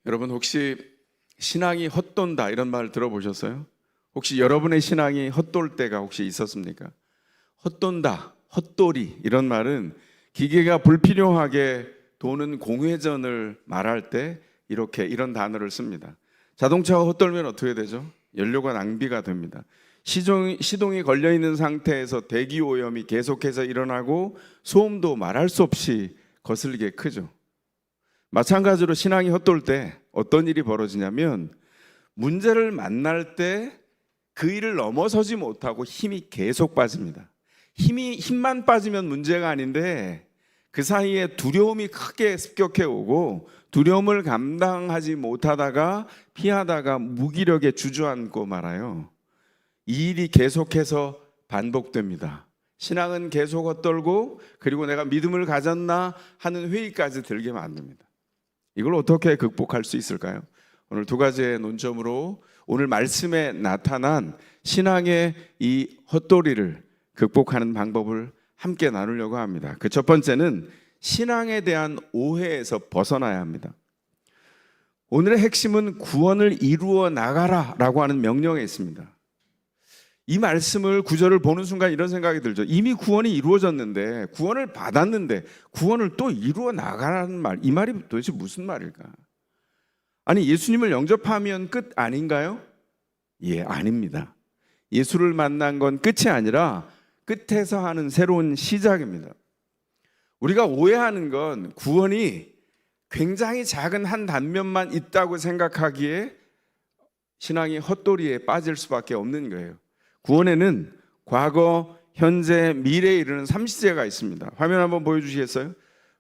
여러분 혹시 신앙이 헛돈다 이런 말 들어보셨어요? 혹시 여러분의 신앙이 헛돌 때가 혹시 있었습니까? 헛돈다, 헛돌이 이런 말은 기계가 불필요하게 도는 공회전을 말할 때 이런 단어를 씁니다. 자동차가 헛돌면 어떻게 되죠? 연료가 낭비가 됩니다. 시동이 걸려 있는 상태에서 대기 오염이 계속해서 일어나고 소음도 말할 수 없이 거슬리게 크죠. 마찬가지로 신앙이 헛돌 때 어떤 일이 벌어지냐면 문제를 만날 때 그 일을 넘어서지 못하고 힘이 계속 빠집니다. 힘만 빠지면 문제가 아닌데 그 사이에 두려움이 크게 습격해 오고 두려움을 감당하지 못하다가 피하다가 무기력에 주저앉고 말아요. 이 일이 계속해서 반복됩니다. 신앙은 계속 헛돌고 그리고 내가 믿음을 가졌나 하는 회의까지 들게 만듭니다. 이걸 어떻게 극복할 수 있을까요? 오늘 두 가지의 논점으로 오늘 말씀에 나타난 신앙의 이 헛돌이를 극복하는 방법을 함께 나누려고 합니다. 그 첫 번째는 신앙에 대한 오해에서 벗어나야 합니다. 오늘의 핵심은 구원을 이루어 나가라 라고 하는 명령에 있습니다. 이 말씀을 구절을 보는 순간 이런 생각이 들죠. 이미 구원이 이루어졌는데 구원을 받았는데 구원을 또 이루어 나가라는 말, 이 말이 도대체 무슨 말일까? 아니 예수님을 영접하면 끝 아닌가요? 예, 아닙니다. 예수를 만난 건 끝이 아니라 끝에서 하는 새로운 시작입니다. 우리가 오해하는 건 구원이 굉장히 작은 한 단면만 있다고 생각하기에 신앙이 헛돌이에 빠질 수밖에 없는 거예요. 구원에는 과거, 현재, 미래에 이르는 30세가 있습니다. 화면 한번 보여주시겠어요?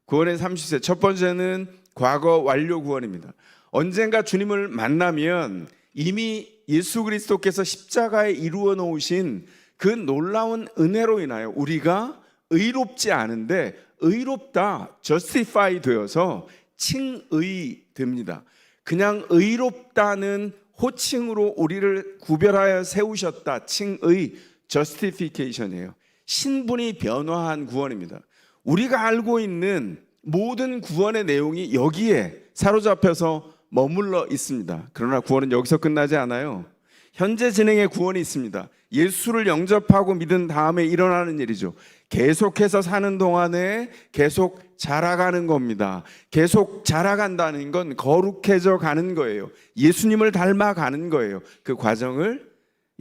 구원의 30세. 첫 번째는 과거 완료 구원입니다. 언젠가 주님을 만나면 이미 예수 그리스도께서 십자가에 이루어 놓으신 그 놀라운 은혜로 인하여 우리가 의롭지 않은데 의롭다, justify 되어서 칭의 됩니다. 그냥 의롭다는 호칭으로 우리를 구별하여 세우셨다. 칭의, justification이에요. 신분이 변화한 구원입니다. 우리가 알고 있는 모든 구원의 내용이 여기에 사로잡혀서 머물러 있습니다. 그러나 구원은 여기서 끝나지 않아요. 현재 진행의 구원이 있습니다. 예수를 영접하고 믿은 다음에 일어나는 일이죠. 계속해서 사는 동안에 계속 자라가는 겁니다. 계속 자라간다는 건 거룩해져 가는 거예요. 예수님을 닮아가는 거예요. 그 과정을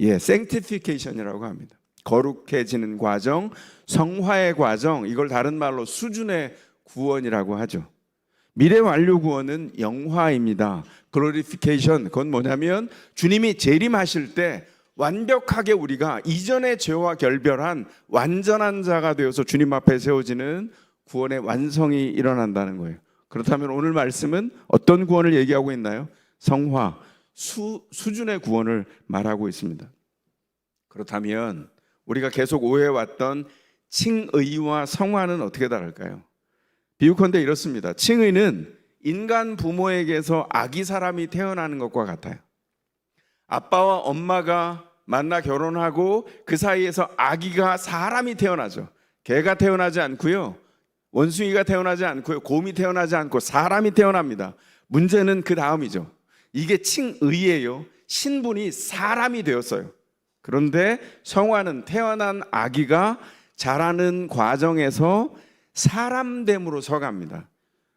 sanctification이라고 합니다. 거룩해지는 과정, 성화의 과정, 이걸 다른 말로 수준의 구원이라고 하죠. 미래 완료 구원은 영화입니다. glorification, 그건 뭐냐면 주님이 재림하실 때 완벽하게 우리가 이전의 죄와 결별한 완전한 자가 되어서 주님 앞에 세워지는 구원의 완성이 일어난다는 거예요. 그렇다면 오늘 말씀은 어떤 구원을 얘기하고 있나요? 성화, 수준의 구원을 말하고 있습니다. 그렇다면 우리가 계속 오해해왔던 칭의와 성화는 어떻게 다를까요? 비유컨대 이렇습니다. 칭의는 인간 부모에게서 아기 사람이 태어나는 것과 같아요. 아빠와 엄마가 만나 결혼하고 그 사이에서 아기가 사람이 태어나죠. 개가 태어나지 않고요, 원숭이가 태어나지 않고요, 곰이 태어나지 않고 사람이 태어납니다. 문제는 그 다음이죠. 이게 칭의예요. 신분이 사람이 되었어요. 그런데 성화는 태어난 아기가 자라는 과정에서 사람됨으로 서갑니다.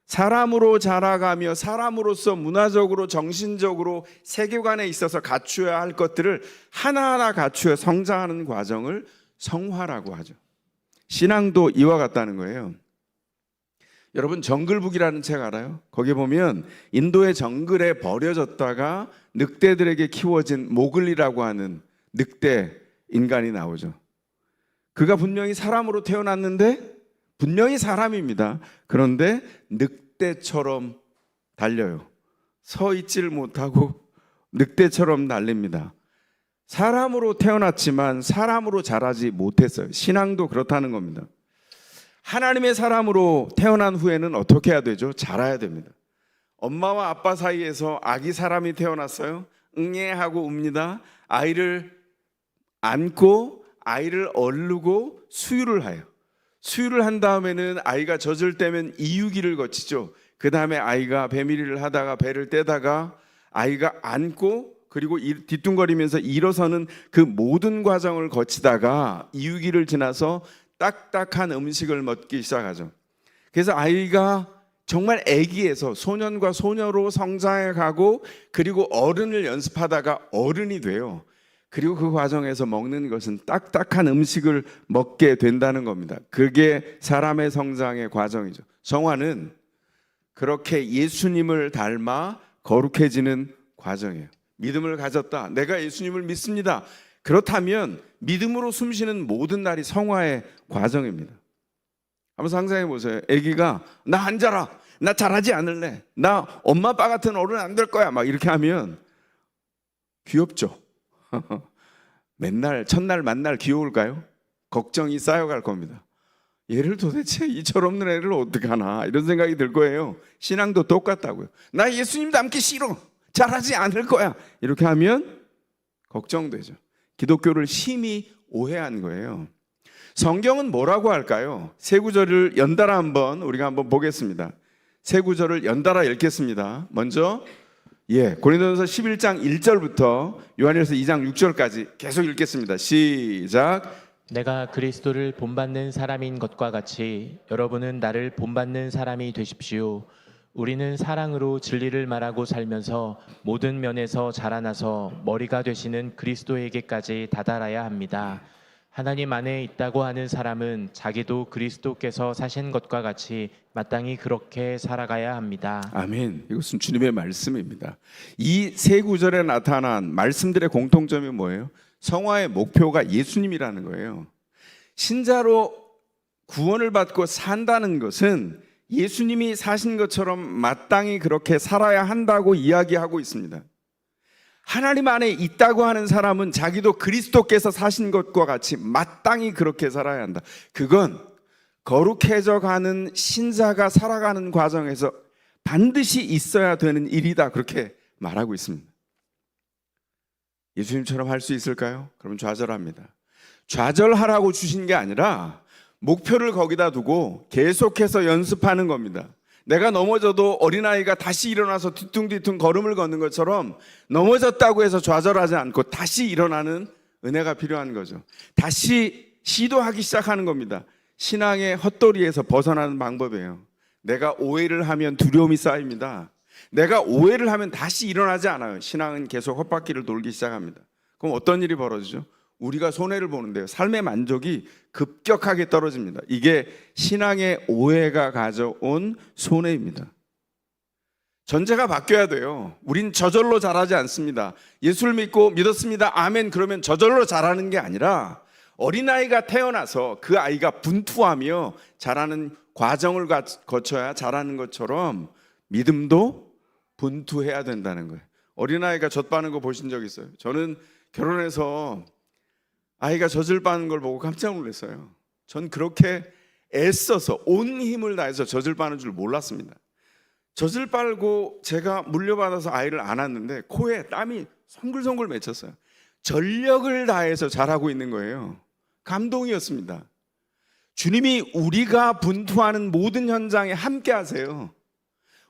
사람으로 자라가며 사람으로서 문화적으로 정신적으로 세계관에 있어서 갖추어야 할 것들을 하나하나 갖추어 성장하는 과정을 성화라고 하죠. 신앙도 이와 같다는 거예요. 여러분 정글북이라는 책 알아요? 거기 보면 인도의 정글에 버려졌다가 늑대들에게 키워진 모글리라고 하는 늑대 인간이 나오죠. 그가 분명히 사람으로 태어났는데 분명히 사람입니다. 그런데 늑대처럼 달려요. 서 있지를 못하고 늑대처럼 달립니다. 사람으로 태어났지만 사람으로 자라지 못했어요. 신앙도 그렇다는 겁니다. 하나님의 사람으로 태어난 후에는 어떻게 해야 되죠? 자라야 됩니다. 엄마와 아빠 사이에서 아기 사람이 태어났어요. 응애하고 웁니다. 아이를 안고 아이를 얼르고 수유를 해요. 수유를 한 다음에는 아이가 젖을 때면 이유기를 거치죠. 그 다음에 아이가 배밀이를 하다가 배를 떼다가 아이가 앉고 그리고 뒤뚱거리면서 일어서는 그 모든 과정을 거치다가 이유기를 지나서 딱딱한 음식을 먹기 시작하죠. 그래서 아이가 정말 아기에서 소년과 소녀로 성장해 가고 그리고 어른을 연습하다가 어른이 돼요. 그리고 그 과정에서 먹는 것은 딱딱한 음식을 먹게 된다는 겁니다. 그게 사람의 성장의 과정이죠. 성화는 그렇게 예수님을 닮아 거룩해지는 과정이에요. 믿음을 가졌다. 내가 예수님을 믿습니다. 그렇다면 믿음으로 숨쉬는 모든 날이 성화의 과정입니다. 한번 상상해 보세요. 아기가 나 앉아라. 나 잘하지 않을래. 나 엄마 아빠 같은 어른 안 될 거야. 막 이렇게 하면 귀엽죠. 맨날 첫날 만날 귀여울까요? 걱정이 쌓여갈 겁니다. 얘를 도대체 이 철없는 애를 어떻게 하나 이런 생각이 들 거예요. 신앙도 똑같다고요. 나 예수님 닮기 싫어. 잘하지 않을 거야. 이렇게 하면 걱정되죠. 기독교를 심히 오해한 거예요. 성경은 뭐라고 할까요? 세 구절을 연달아 우리가 한번 보겠습니다. 세 구절을 연달아 읽겠습니다. 먼저 고린도전서 11장 1절부터 요한일서 2장 6절까지 계속 읽겠습니다. 시작. 내가 그리스도를 본받는 사람인 것과 같이 여러분은 나를 본받는 사람이 되십시오. 우리는 사랑으로 진리를 말하고 살면서 모든 면에서 자라나서 머리가 되시는 그리스도에게까지 다다라야 합니다. 하나님 안에 있다고 하는 사람은 자기도 그리스도께서 사신 것과 같이 마땅히 그렇게 살아가야 합니다. 아멘. 이것은 주님의 말씀입니다. 이 세 구절에 나타난 말씀들의 공통점이 뭐예요? 성화의 목표가 예수님이라는 거예요. 신자로 구원을 받고 산다는 것은 예수님이 사신 것처럼 마땅히 그렇게 살아야 한다고 이야기하고 있습니다. 하나님 안에 있다고 하는 사람은 자기도 그리스도께서 사신 것과 같이 마땅히 그렇게 살아야 한다. 그건 거룩해져 가는 신자가 살아가는 과정에서 반드시 있어야 되는 일이다. 그렇게 말하고 있습니다. 예수님처럼 할 수 있을까요? 그럼 좌절합니다. 좌절하라고 주신 게 아니라 목표를 거기다 두고 계속해서 연습하는 겁니다. 내가 넘어져도 어린아이가 다시 일어나서 뒤뚱뒤뚱 걸음을 걷는 것처럼 넘어졌다고 해서 좌절하지 않고 다시 일어나는 은혜가 필요한 거죠. 다시 시도하기 시작하는 겁니다. 신앙의 헛도리에서 벗어나는 방법이에요. 내가 오해를 하면 두려움이 쌓입니다. 내가 오해를 하면 다시 일어나지 않아요. 신앙은 계속 헛바퀴를 돌기 시작합니다. 그럼 어떤 일이 벌어지죠? 우리가 손해를 보는데요. 삶의 만족이 급격하게 떨어집니다. 이게 신앙의 오해가 가져온 손해입니다. 전제가 바뀌어야 돼요. 우린 저절로 잘하지 않습니다. 예수를 믿고 믿었습니다. 아멘. 그러면 저절로 잘하는 게 아니라 어린아이가 태어나서 그 아이가 분투하며 자라는 과정을 거쳐야 잘하는 것처럼 믿음도 분투해야 된다는 거예요. 어린아이가 젖 빠는 거 보신 적 있어요? 저는 결혼해서 아이가 젖을 빠는 걸 보고 깜짝 놀랐어요. 전 그렇게 애써서 온 힘을 다해서 젖을 빠는 줄 몰랐습니다. 젖을 빨고 제가 물려받아서 아이를 안았는데 코에 땀이 송글송글 맺혔어요. 전력을 다해서 잘하고 있는 거예요. 감동이었습니다. 주님이 우리가 분투하는 모든 현장에 함께 하세요.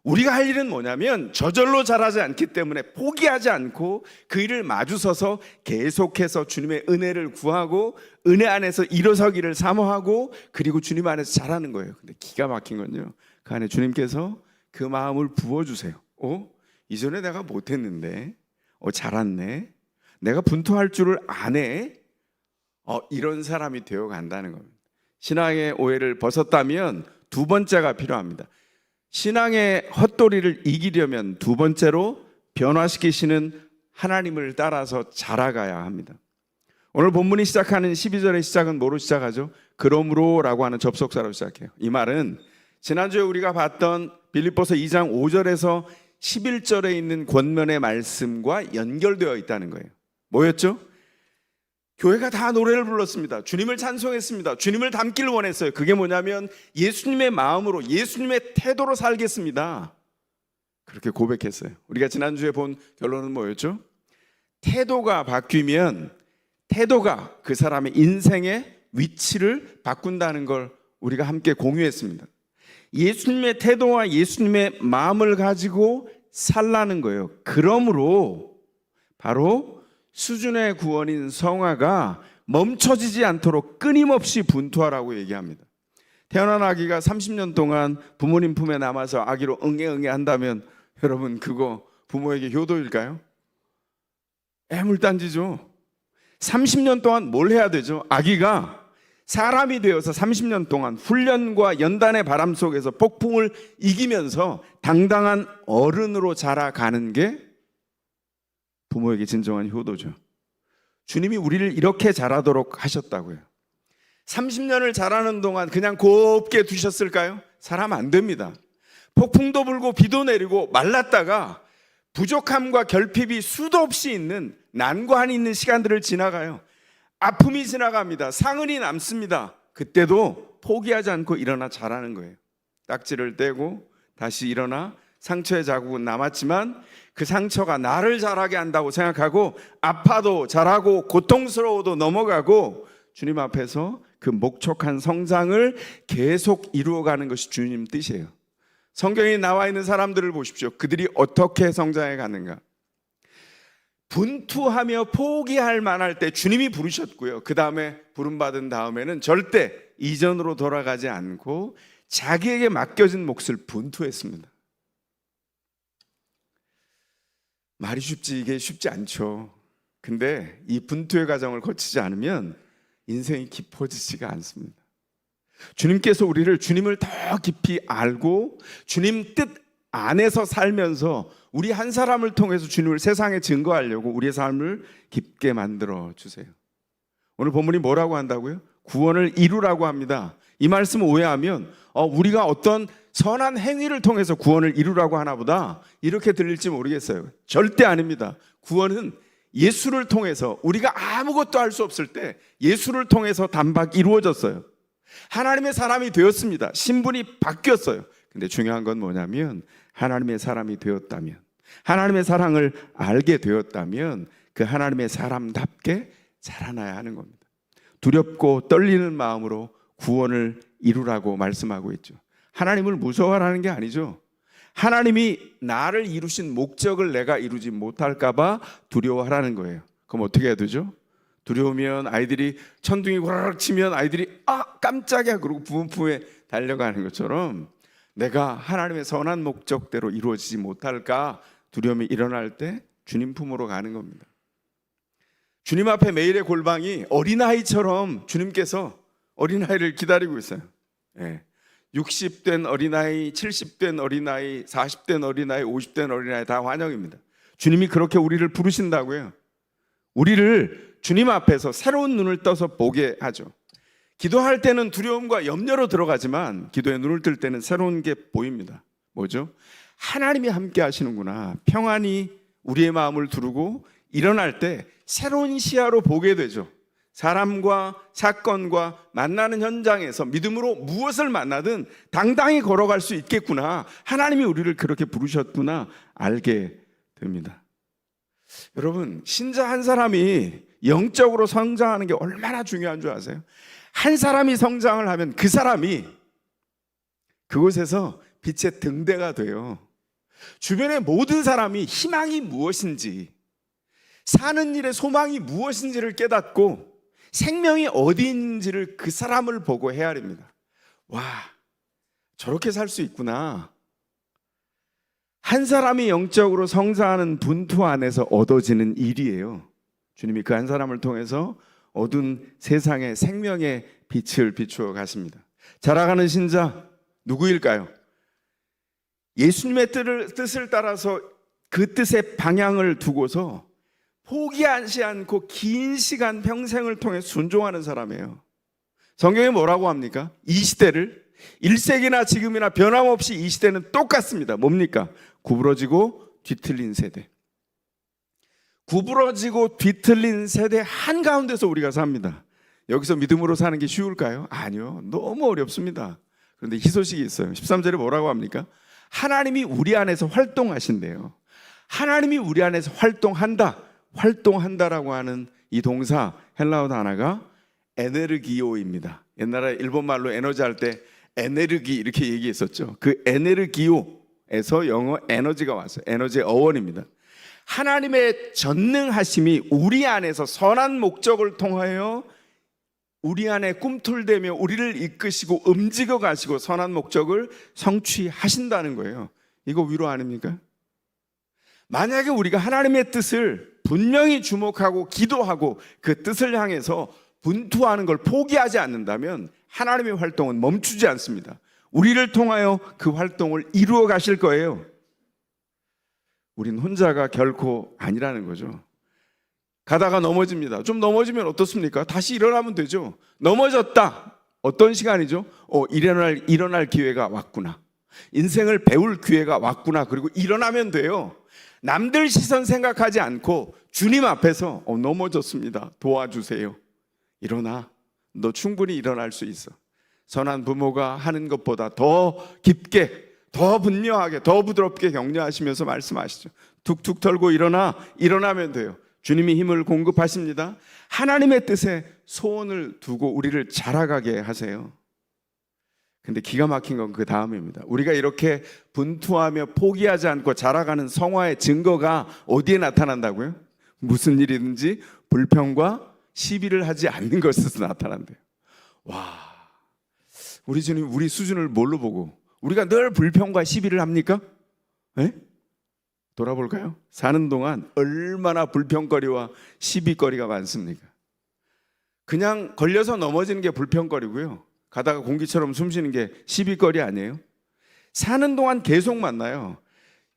우리가 할 일은 뭐냐면 저절로 잘하지 않기 때문에 포기하지 않고 그 일을 마주서서 계속해서 주님의 은혜를 구하고 은혜 안에서 일어서기를 사모하고 그리고 주님 안에서 잘하는 거예요. 근데 기가 막힌 건요, 그 안에 주님께서 그 마음을 부어주세요. 이전에 내가 못했는데 잘았네. 내가 분투할 줄을 아네. 이런 사람이 되어 간다는 겁니다. 신앙의 오해를 벗었다면 두 번째가 필요합니다. 신앙의 헛도리를 이기려면 두 번째로 변화시키시는 하나님을 따라서 자라가야 합니다. 오늘 본문이 시작하는 12절의 시작은 뭐로 시작하죠? 그러므로 라고 하는 접속사로 시작해요. 이 말은 지난주에 우리가 봤던 빌립보서 2장 5절에서 11절에 있는 권면의 말씀과 연결되어 있다는 거예요. 뭐였죠? 교회가 다 노래를 불렀습니다. 주님을 찬송했습니다. 주님을 닮기를 원했어요. 그게 뭐냐면 예수님의 마음으로 예수님의 태도로 살겠습니다. 그렇게 고백했어요. 우리가 지난주에 본 결론은 뭐였죠? 태도가 바뀌면 태도가 그 사람의 인생의 위치를 바꾼다는 걸 우리가 함께 공유했습니다. 예수님의 태도와 예수님의 마음을 가지고 살라는 거예요. 그러므로 바로 수준의 구원인 성화가 멈춰지지 않도록 끊임없이 분투하라고 얘기합니다. 태어난 아기가 30년 동안 부모님 품에 남아서 아기로 응애 한다면 여러분 그거 부모에게 효도일까요? 애물단지죠. 30년 동안 뭘 해야 되죠? 아기가 사람이 되어서 30년 동안 훈련과 연단의 바람 속에서 폭풍을 이기면서 당당한 어른으로 자라가는 게 부모에게 진정한 효도죠. 주님이 우리를 이렇게 자라도록 하셨다고요. 30년을 자라는 동안 그냥 곱게 두셨을까요? 사람 안 됩니다. 폭풍도 불고 비도 내리고 말랐다가 부족함과 결핍이 수도 없이 있는 난관이 있는 시간들을 지나가요. 아픔이 지나갑니다. 상흔이 남습니다. 그때도 포기하지 않고 일어나 자라는 거예요. 딱지를 떼고 다시 일어나 상처의 자국은 남았지만 그 상처가 나를 자라게 한다고 생각하고 아파도 자라고 고통스러워도 넘어가고 주님 앞에서 그 목촉한 성장을 계속 이루어가는 것이 주님 뜻이에요. 성경에 나와 있는 사람들을 보십시오. 그들이 어떻게 성장해 가는가. 분투하며 포기할 만할 때 주님이 부르셨고요. 그 다음에 부름받은 다음에는 절대 이전으로 돌아가지 않고 자기에게 맡겨진 몫을 분투했습니다. 말이 쉽지 이게 쉽지 않죠. 근데 이 분투의 과정을 거치지 않으면 인생이 깊어지지가 않습니다. 주님께서 우리를 주님을 더 깊이 알고 주님 뜻 안에서 살면서 우리 한 사람을 통해서 주님을 세상에 증거하려고 우리의 삶을 깊게 만들어 주세요. 오늘 본문이 뭐라고 한다고요? 구원을 이루라고 합니다. 이 말씀을 오해하면 우리가 어떤 선한 행위를 통해서 구원을 이루라고 하나 보다 이렇게 들릴지 모르겠어요. 절대 아닙니다. 구원은 예수를 통해서 우리가 아무것도 할 수 없을 때 예수를 통해서 단박 이루어졌어요. 하나님의 사람이 되었습니다. 신분이 바뀌었어요. 근데 중요한 건 뭐냐면 하나님의 사람이 되었다면, 하나님의 사랑을 알게 되었다면 그 하나님의 사람답게 자라나야 하는 겁니다. 두렵고 떨리는 마음으로 구원을 이루라고 말씀하고 있죠. 하나님을 무서워하라는 게 아니죠. 하나님이 나를 이루신 목적을 내가 이루지 못할까 봐 두려워하라는 거예요. 그럼 어떻게 해야 되죠? 두려우면 아이들이 천둥이 고라락 치면 아이들이 깜짝이야 그러고 부모 품에 달려가는 것처럼 내가 하나님의 선한 목적대로 이루어지지 못할까 두려움이 일어날 때 주님 품으로 가는 겁니다. 주님 앞에 매일의 골방이 어린아이처럼 주님께서 어린아이를 기다리고 있어요. 60된 어린아이, 70된 어린아이, 40된 어린아이, 50된 어린아이 다 환영입니다. 주님이 그렇게 우리를 부르신다고요. 우리를 주님 앞에서 새로운 눈을 떠서 보게 하죠. 기도할 때는 두려움과 염려로 들어가지만 기도에 눈을 뜰 때는 새로운 게 보입니다. 뭐죠? 하나님이 함께 하시는구나. 평안이 우리의 마음을 두르고 일어날 때 새로운 시야로 보게 되죠. 사람과 사건과 만나는 현장에서 믿음으로 무엇을 만나든 당당히 걸어갈 수 있겠구나. 하나님이 우리를 그렇게 부르셨구나 알게 됩니다. 여러분, 신자 한 사람이 영적으로 성장하는 게 얼마나 중요한 줄 아세요? 한 사람이 성장을 하면 그 사람이 그곳에서 빛의 등대가 돼요. 주변의 모든 사람이 희망이 무엇인지, 사는 일의 소망이 무엇인지를 깨닫고 생명이 어디 있는지를 그 사람을 보고 헤아립니다. 와, 저렇게 살 수 있구나. 한 사람이 영적으로 성장하는 분투 안에서 얻어지는 일이에요. 주님이 그 한 사람을 통해서 어두운 세상에 생명의 빛을 비추어 가십니다. 자라가는 신자 누구일까요? 예수님의 뜻을 따라서 그 뜻의 방향을 두고서 포기하지 않고 긴 시간 평생을 통해 순종하는 사람이에요. 성경에 뭐라고 합니까? 이 시대를 1세기나 지금이나 변함없이 이 시대는 똑같습니다. 뭡니까? 구부러지고 뒤틀린 세대. 구부러지고 뒤틀린 세대 한가운데서 우리가 삽니다. 여기서 믿음으로 사는 게 쉬울까요? 아니요. 너무 어렵습니다. 그런데 희소식이 있어요. 13절에 뭐라고 합니까? 하나님이 우리 안에서 활동하신대요. 하나님이 우리 안에서 활동한다라고 하는 이 동사 헬라어 단어가 에네르기오입니다. 옛날에 일본말로 에너지 할 때 에네르기 이렇게 얘기했었죠. 그 에네르기오에서 영어 에너지가 왔어요. 에너지의 어원입니다. 하나님의 전능하심이 우리 안에서 선한 목적을 통하여 우리 안에 꿈틀대며 우리를 이끄시고 움직여 가시고 선한 목적을 성취하신다는 거예요. 이거 위로 아닙니까? 만약에 우리가 하나님의 뜻을 분명히 주목하고 기도하고 그 뜻을 향해서 분투하는 걸 포기하지 않는다면 하나님의 활동은 멈추지 않습니다. 우리를 통하여 그 활동을 이루어 가실 거예요. 우린 혼자가 결코 아니라는 거죠. 가다가 넘어집니다. 좀 넘어지면 어떻습니까? 다시 일어나면 되죠. 넘어졌다. 어떤 시간이죠? 일어날 기회가 왔구나. 인생을 배울 기회가 왔구나. 그리고 일어나면 돼요. 남들 시선 생각하지 않고 주님 앞에서 넘어졌습니다. 도와주세요. 일어나. 너 충분히 일어날 수 있어. 선한 부모가 하는 것보다 더 깊게, 더 분명하게, 더 부드럽게 격려하시면서 말씀하시죠. 툭툭 털고 일어나면 돼요. 주님이 힘을 공급하십니다. 하나님의 뜻에 소원을 두고 우리를 자라가게 하세요. 근데 기가 막힌 건 그 다음입니다. 우리가 이렇게 분투하며 포기하지 않고 자라가는 성화의 증거가 어디에 나타난다고요? 무슨 일이든지 불평과 시비를 하지 않는 것에서 나타난대요. 와, 우리 주님 우리 수준을 뭘로 보고 우리가 늘 불평과 시비를 합니까? 네? 돌아볼까요? 사는 동안 얼마나 불평거리와 시비거리가 많습니까? 그냥 걸려서 넘어지는 게 불평거리고요. 가다가 공기처럼 숨쉬는 게 시비거리 아니에요? 사는 동안 계속 만나요.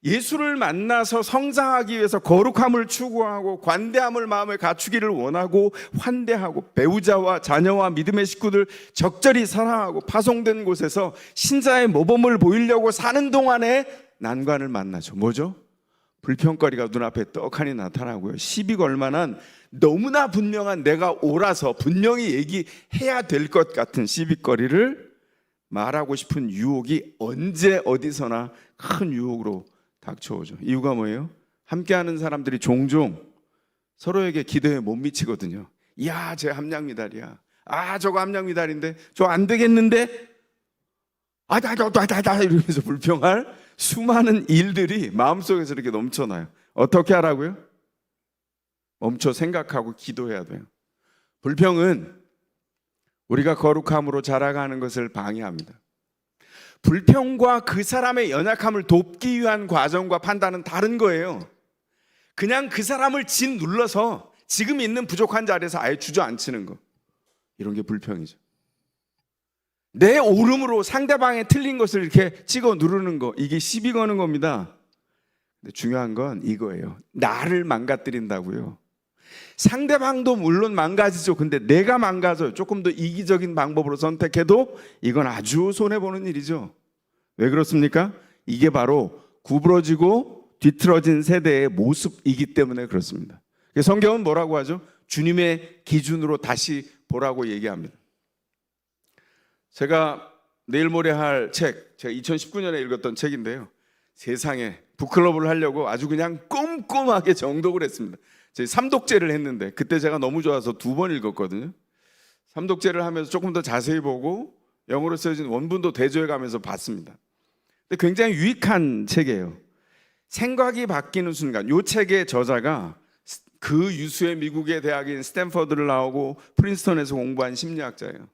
예수를 만나서 성장하기 위해서 거룩함을 추구하고 관대함을 마음에 갖추기를 원하고 환대하고 배우자와 자녀와 믿음의 식구들 적절히 사랑하고 파송된 곳에서 신자의 모범을 보이려고 사는 동안에 난관을 만나죠. 뭐죠? 불평거리가 눈앞에 떡하니 나타나고요. 시비 걸 만한 너무나 분명한 내가 옳아서 분명히 얘기해야 될 것 같은 시비거리를 말하고 싶은 유혹이 언제 어디서나 큰 유혹으로 닥쳐오죠. 이유가 뭐예요? 함께하는 사람들이 종종 서로에게 기도에 못 미치거든요. 야, 쟤 함량미달이야. 아, 저거 함량미달인데 저 안 되겠는데 이러면서 불평할 수많은 일들이 마음속에서 이렇게 넘쳐나요. 어떻게 하라고요? 멈춰 생각하고 기도해야 돼요. 불평은 우리가 거룩함으로 자라가는 것을 방해합니다. 불평과 그 사람의 연약함을 돕기 위한 과정과 판단은 다른 거예요. 그냥 그 사람을 짓눌러서 지금 있는 부족한 자리에서 아예 주저앉히는 거, 이런 게 불평이죠. 내 옳음으로 상대방의 틀린 것을 이렇게 찍어 누르는 거, 이게 시비 거는 겁니다. 근데 중요한 건 이거예요. 나를 망가뜨린다고요. 상대방도 물론 망가지죠. 근데 내가 망가져요. 조금 더 이기적인 방법으로 선택해도 이건 아주 손해보는 일이죠. 왜 그렇습니까? 이게 바로 구부러지고 뒤틀어진 세대의 모습이기 때문에 그렇습니다. 성경은 뭐라고 하죠? 주님의 기준으로 다시 보라고 얘기합니다. 제가 내일 모레 할 책, 제가 2019년에 읽었던 책인데요. 세상에 북클럽을 하려고 아주 그냥 꼼꼼하게 정독을 했습니다. 저희 삼독제를 했는데 그때 제가 너무 좋아서 2번 읽었거든요. 삼독제를 하면서 조금 더 자세히 보고 영어로 쓰여진 원문도 대조해 가면서 봤습니다. 근데 굉장히 유익한 책이에요. 생각이 바뀌는 순간, 이 책의 저자가 그 유수의 미국의 대학인 스탠퍼드를 나오고 프린스턴에서 공부한 심리학자예요.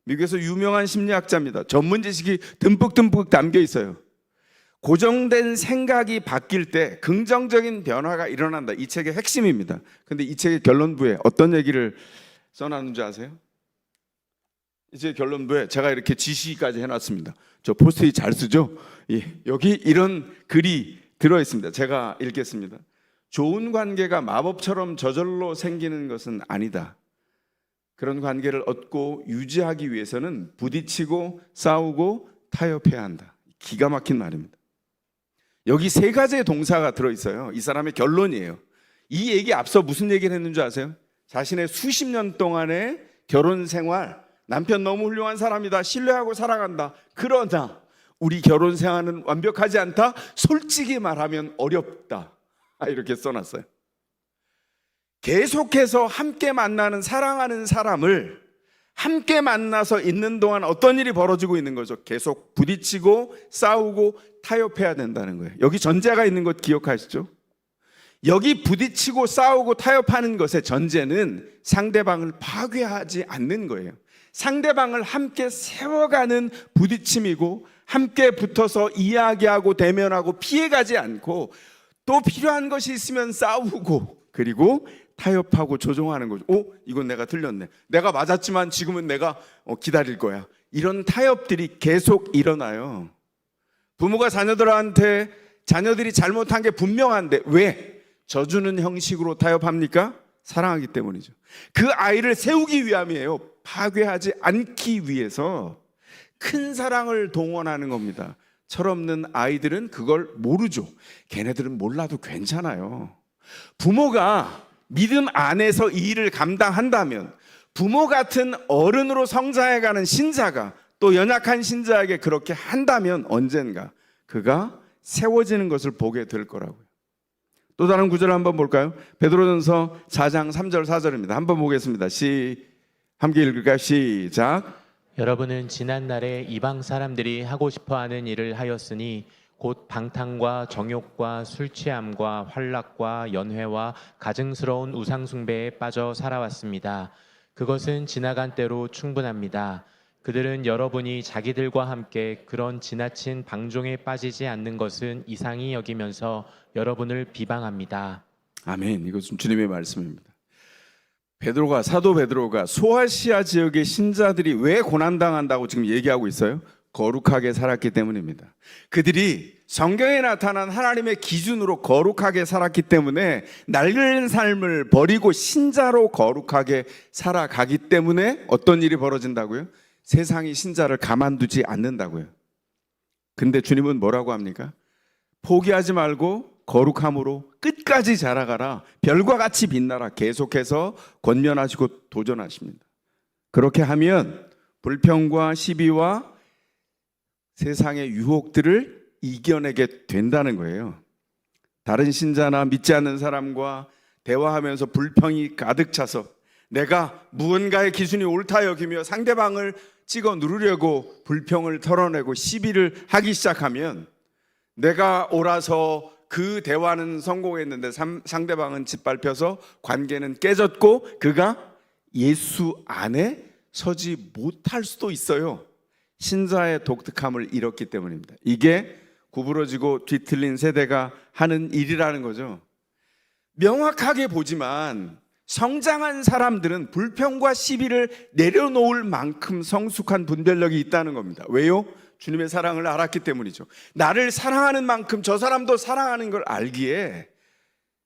미국에서 유명한 심리학자입니다. 전문 지식이 듬뿍듬뿍 담겨 있어요. 고정된 생각이 바뀔 때 긍정적인 변화가 일어난다. 이 책의 핵심입니다. 근데 이 책의 결론부에 어떤 얘기를 써놨는지 아세요? 이 책의 결론부에 제가 이렇게 지시까지 해놨습니다. 저 포스트잇 잘 쓰죠? 예, 여기 이런 글이 들어있습니다. 제가 읽겠습니다. 좋은 관계가 마법처럼 저절로 생기는 것은 아니다. 그런 관계를 얻고 유지하기 위해서는 부딪히고 싸우고 타협해야 한다. 기가 막힌 말입니다. 여기 3가지의 동사가 들어있어요. 이 사람의 결론이에요. 이 얘기 앞서 무슨 얘기를 했는지 아세요? 자신의 수십 년 동안의 결혼 생활, 남편 너무 훌륭한 사람이다, 신뢰하고 사랑한다. 그러나 우리 결혼 생활은 완벽하지 않다, 솔직히 말하면 어렵다. 이렇게 써놨어요. 계속해서 함께 만나는 사랑하는 사람을 함께 만나서 있는 동안 어떤 일이 벌어지고 있는 거죠? 계속 부딪히고 싸우고 타협해야 된다는 거예요. 여기 전제가 있는 것 기억하시죠? 여기 부딪히고 싸우고 타협하는 것의 전제는 상대방을 파괴하지 않는 거예요. 상대방을 함께 세워가는 부딪힘이고, 함께 붙어서 이야기하고 대면하고 피해가지 않고, 또 필요한 것이 있으면 싸우고, 그리고 타협하고 조정하는 거죠. 이건 내가 틀렸네. 내가 맞았지만 지금은 내가 기다릴 거야. 이런 타협들이 계속 일어나요. 부모가 자녀들한테 자녀들이 잘못한 게 분명한데 왜 져주는 형식으로 타협합니까? 사랑하기 때문이죠. 그 아이를 세우기 위함이에요. 파괴하지 않기 위해서 큰 사랑을 동원하는 겁니다. 철없는 아이들은 그걸 모르죠. 걔네들은 몰라도 괜찮아요. 부모가 믿음 안에서 이 일을 감당한다면, 부모 같은 어른으로 성장해가는 신자가 또 연약한 신자에게 그렇게 한다면 언젠가 그가 세워지는 것을 보게 될 거라고요. 또 다른 구절을 한번 볼까요? 베드로전서 4장 3절 4절입니다. 한번 보겠습니다. 함께 읽을까요? 시작. 여러분은 지난 날에 이방 사람들이 하고 싶어하는 일을 하였으니 곧 방탕과 정욕과 술 취함과 환락과 연회와 가증스러운 우상 숭배에 빠져 살아왔습니다. 그것은 지나간 때로 충분합니다. 그들은 여러분이 자기들과 함께 그런 지나친 방종에 빠지지 않는 것은 이상히 여기면서 여러분을 비방합니다. 아멘. 이것은 주님의 말씀입니다. 사도 베드로가 소아시아 지역의 신자들이 왜 고난당한다고 지금 얘기하고 있어요? 거룩하게 살았기 때문입니다. 그들이 성경에 나타난 하나님의 기준으로 거룩하게 살았기 때문에 낡은 삶을 버리고 신자로 거룩하게 살아가기 때문에 어떤 일이 벌어진다고요? 세상이 신자를 가만두지 않는다고요. 근데 주님은 뭐라고 합니까? 포기하지 말고 거룩함으로 끝까지 자라가라. 별과 같이 빛나라. 계속해서 권면하시고 도전하십니다. 그렇게 하면 불평과 시비와 세상의 유혹들을 이겨내게 된다는 거예요. 다른 신자나 믿지 않는 사람과 대화하면서 불평이 가득 차서 내가 무언가의 기준이 옳다 여기며 상대방을 찍어 누르려고 불평을 털어내고 시비를 하기 시작하면 내가 옳아서 그 대화는 성공했는데 상대방은 짓밟혀서 관계는 깨졌고 그가 예수 안에 서지 못할 수도 있어요. 신자의 독특함을 잃었기 때문입니다. 이게 구부러지고 뒤틀린 세대가 하는 일이라는 거죠. 명확하게 보지만 성장한 사람들은 불평과 시비를 내려놓을 만큼 성숙한 분별력이 있다는 겁니다. 왜요? 주님의 사랑을 알았기 때문이죠. 나를 사랑하는 만큼 저 사람도 사랑하는 걸 알기에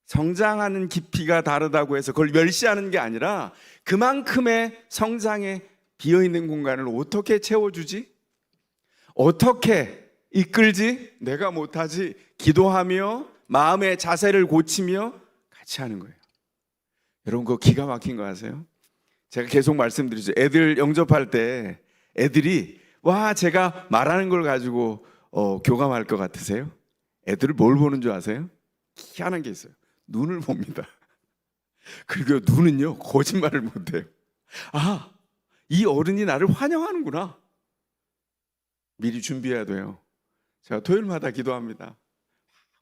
성장하는 깊이가 다르다고 해서 그걸 멸시하는 게 아니라 그만큼의 성장에 비어있는 공간을 어떻게 채워주지? 어떻게 이끌지? 내가 못하지? 기도하며 마음의 자세를 고치며 같이 하는 거예요. 여러분 그거 기가 막힌 거 아세요? 제가 계속 말씀드리죠. 애들 영접할 때 애들이 와 제가 말하는 걸 가지고 교감할 것 같으세요? 애들을 뭘 보는 줄 아세요? 희한한 게 있어요. 눈을 봅니다. 그리고 눈은요 거짓말을 못해요. 이 어른이 나를 환영하는구나. 미리 준비해야 돼요. 제가 토요일마다 기도합니다.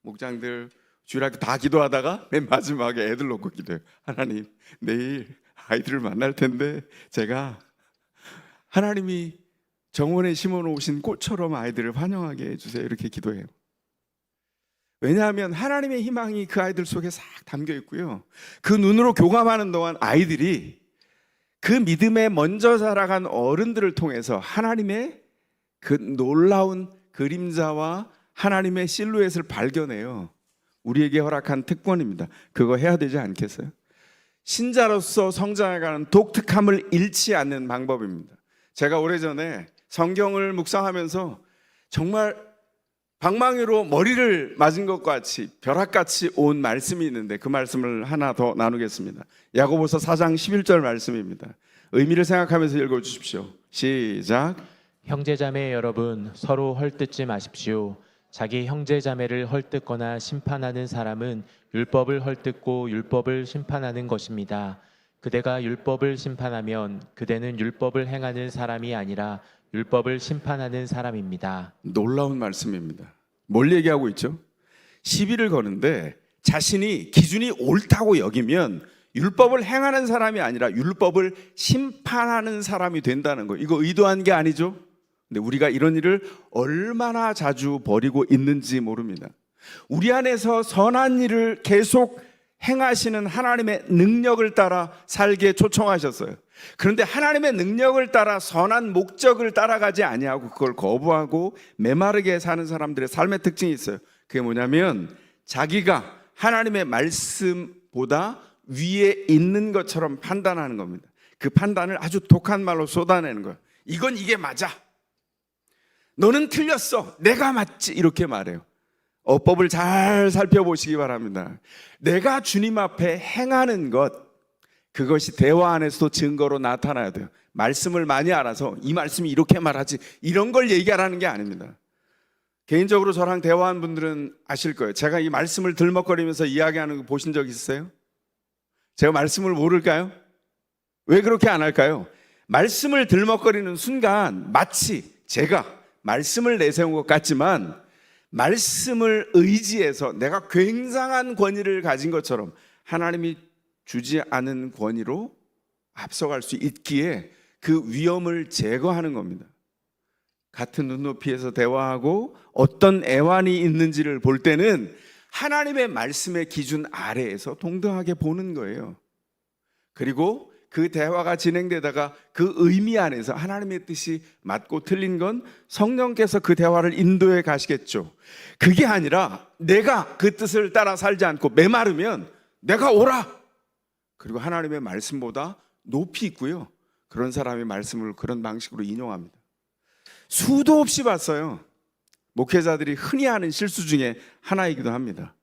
목장들 주일학교 다 기도하다가 맨 마지막에 애들 놓고 기도해요. 하나님 내일 아이들을 만날 텐데 제가 하나님이 정원에 심어놓으신 꽃처럼 아이들을 환영하게 해주세요. 이렇게 기도해요. 왜냐하면 하나님의 희망이 그 아이들 속에 싹 담겨 있고요. 그 눈으로 교감하는 동안 아이들이 그 믿음에 먼저 자라간 어른들을 통해서 하나님의 그 놀라운 그림자와 하나님의 실루엣을 발견해요. 우리에게 허락한 특권입니다. 그거 해야 되지 않겠어요? 신자로서 성장해가는 독특함을 잃지 않는 방법입니다. 제가 오래전에 성경을 묵상하면서 정말 방망이로 머리를 맞은 것 같이 벼락같이 온 말씀이 있는데 그 말씀을 하나 더 나누겠습니다. 야고보서 4장 11절 말씀입니다. 의미를 생각하면서 읽어주십시오. 시작. 형제자매 여러분 서로 헐뜯지 마십시오. 자기 형제자매를 헐뜯거나 심판하는 사람은 율법을 헐뜯고 율법을 심판하는 것입니다. 그대가 율법을 심판하면 그대는 율법을 행하는 사람이 아니라 율법을 심판하는 사람입니다. 놀라운 말씀입니다. 뭘 얘기하고 있죠? 시비를 거는데 자신이 기준이 옳다고 여기면 율법을 행하는 사람이 아니라 율법을 심판하는 사람이 된다는 거. 이거 의도한 게 아니죠? 근데 우리가 이런 일을 얼마나 자주 벌이고 있는지 모릅니다. 우리 안에서 선한 일을 계속 행하시는 하나님의 능력을 따라 살게 초청하셨어요. 그런데 하나님의 능력을 따라 선한 목적을 따라가지 아니하고 그걸 거부하고 메마르게 사는 사람들의 삶의 특징이 있어요. 그게 뭐냐면 자기가 하나님의 말씀보다 위에 있는 것처럼 판단하는 겁니다. 그 판단을 아주 독한 말로 쏟아내는 거예요. 이건 이게 맞아. 너는 틀렸어. 내가 맞지. 이렇게 말해요. 법을 잘 살펴보시기 바랍니다. 내가 주님 앞에 행하는 것, 그것이 대화 안에서도 증거로 나타나야 돼요. 말씀을 많이 알아서 이 말씀이 이렇게 말하지 이런 걸 얘기하라는 게 아닙니다. 개인적으로 저랑 대화한 분들은 아실 거예요. 제가 이 말씀을 들먹거리면서 이야기하는 거 보신 적 있으세요? 제가 말씀을 모를까요? 왜 그렇게 안 할까요? 말씀을 들먹거리는 순간 마치 제가 말씀을 내세운 것 같지만 말씀을 의지해서 내가 굉장한 권위를 가진 것처럼 하나님이 주지 않은 권위로 앞서갈 수 있기에 그 위험을 제거하는 겁니다. 같은 눈높이에서 대화하고 어떤 애환이 있는지를 볼 때는 하나님의 말씀의 기준 아래에서 동등하게 보는 거예요. 그리고 그 대화가 진행되다가 그 의미 안에서 하나님의 뜻이 맞고 틀린 건 성령께서 그 대화를 인도해 가시겠죠. 그게 아니라 내가 그 뜻을 따라 살지 않고 메마르면 내가 옳아. 그리고 하나님의 말씀보다 높이 있고요. 그런 사람의 말씀을 그런 방식으로 인용합니다. 수도 없이 봤어요. 목회자들이 흔히 하는 실수 중에 하나이기도 합니다.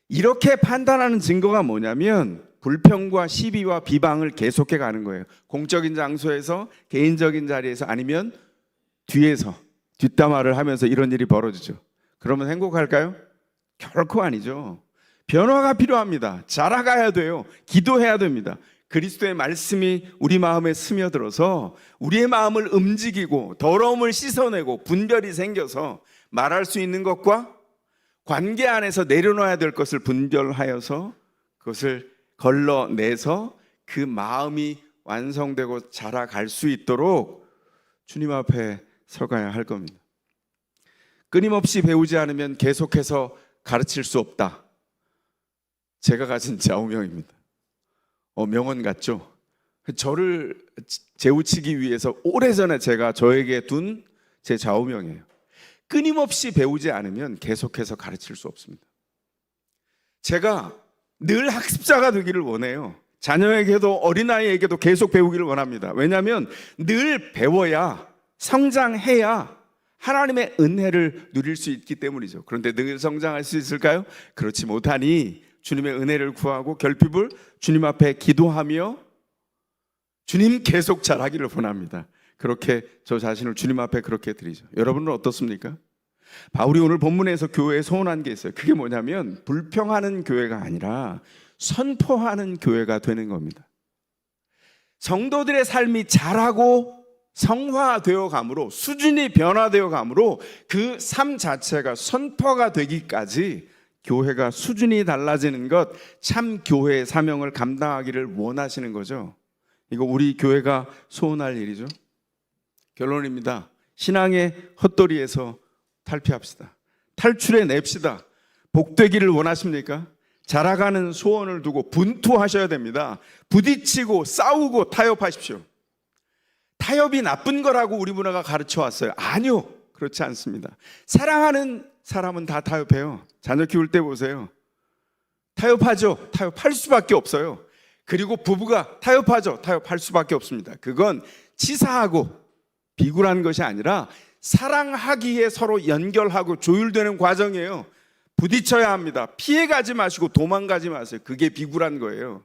이렇게 판단하는 증거가 뭐냐면 불평과 시비와 비방을 계속해 가는 거예요. 공적인 장소에서, 개인적인 자리에서, 아니면 뒤에서 뒷담화를 하면서 이런 일이 벌어지죠. 그러면 행복할까요? 결코 아니죠. 변화가 필요합니다. 자라가야 돼요. 기도해야 됩니다. 그리스도의 말씀이 우리 마음에 스며들어서 우리의 마음을 움직이고 더러움을 씻어내고 분별이 생겨서 말할 수 있는 것과 관계 안에서 내려놔야 될 것을 분별하여서 그것을 걸러내서 그 마음이 완성되고 자라갈 수 있도록 주님 앞에 서가야 할 겁니다. 끊임없이 배우지 않으면 계속해서 가르칠 수 없다. 제가 가진 좌우명입니다. 명언 같죠? 저를 재우치기 위해서 오래전에 제가 저에게 둔 제 좌우명이에요. 끊임없이 배우지 않으면 계속해서 가르칠 수 없습니다. 제가 늘 학습자가 되기를 원해요. 자녀에게도 어린아이에게도 계속 배우기를 원합니다. 왜냐하면 늘 배워야 성장해야 하나님의 은혜를 누릴 수 있기 때문이죠. 그런데 늘 성장할 수 있을까요? 그렇지 못하니 주님의 은혜를 구하고 결핍을 주님 앞에 기도하며 주님 계속 잘하기를 원합니다. 그렇게 저 자신을 주님 앞에 그렇게 드리죠. 여러분은 어떻습니까? 바울이 오늘 본문에서 교회에 소원한 게 있어요. 그게 뭐냐면 불평하는 교회가 아니라 선포하는 교회가 되는 겁니다. 성도들의 삶이 자라고 성화되어 감으로 수준이 변화되어 감으로 그 삶 자체가 선포가 되기까지 교회가 수준이 달라지는 것, 참 교회의 사명을 감당하기를 원하시는 거죠. 이거 우리 교회가 소원할 일이죠. 결론입니다. 신앙의 헛도리에서 탈피합시다. 탈출해 냅시다. 복되기를 원하십니까? 자라가는 소원을 두고 분투하셔야 됩니다. 부딪히고 싸우고 타협하십시오. 타협이 나쁜 거라고 우리 문화가 가르쳐 왔어요. 아니요, 그렇지 않습니다. 사랑하는 사람은 다 타협해요. 자녀 키울 때 보세요. 타협하죠. 타협할 수밖에 없어요. 그리고 부부가 타협하죠. 타협할 수밖에 없습니다. 그건 치사하고 비굴한 것이 아니라 사랑하기에 서로 연결하고 조율되는 과정이에요. 부딪혀야 합니다. 피해가지 마시고 도망가지 마세요. 그게 비굴한 거예요.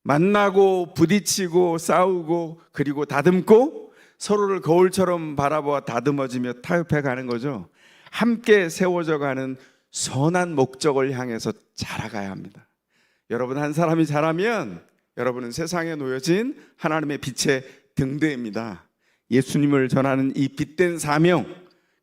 만나고 부딪히고 싸우고 그리고 다듬고 서로를 거울처럼 바라보아 다듬어지며 타협해 가는 거죠. 함께 세워져 가는 선한 목적을 향해서 자라가야 합니다. 여러분, 한 사람이 자라면 여러분은 세상에 놓여진 하나님의 빛의 등대입니다. 예수님을 전하는 이 빛된 사명,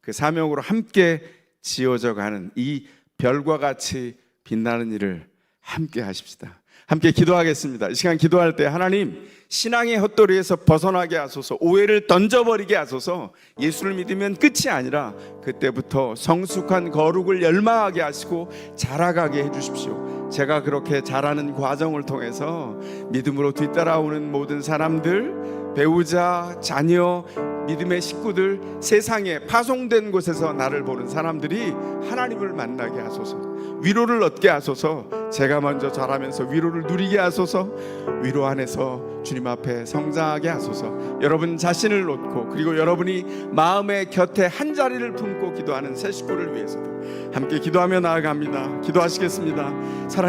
그 사명으로 함께 지어져 가는 이 별과 같이 빛나는 일을 함께 하십시다. 함께 기도하겠습니다. 이 시간 기도할 때 하나님, 신앙의 헛도리에서 벗어나게 하소서, 오해를 던져버리게 하소서. 예수를 믿으면 끝이 아니라 그때부터 성숙한 거룩을 열망하게 하시고 자라가게 해주십시오. 제가 그렇게 자라는 과정을 통해서 믿음으로 뒤따라오는 모든 사람들, 배우자, 자녀, 믿음의 식구들, 세상에 파송된 곳에서 나를 보는 사람들이 하나님을 만나게 하소서, 위로를 얻게 하소서, 제가 먼저 자라면서 위로를 누리게 하소서, 위로 안에서 주님 앞에 성장하게 하소서. 여러분 자신을 놓고, 그리고 여러분이 마음의 곁에 한 자리를 품고 기도하는 새 식구를 위해서도 함께 기도하며 나아갑니다. 기도하시겠습니다. 사랑하는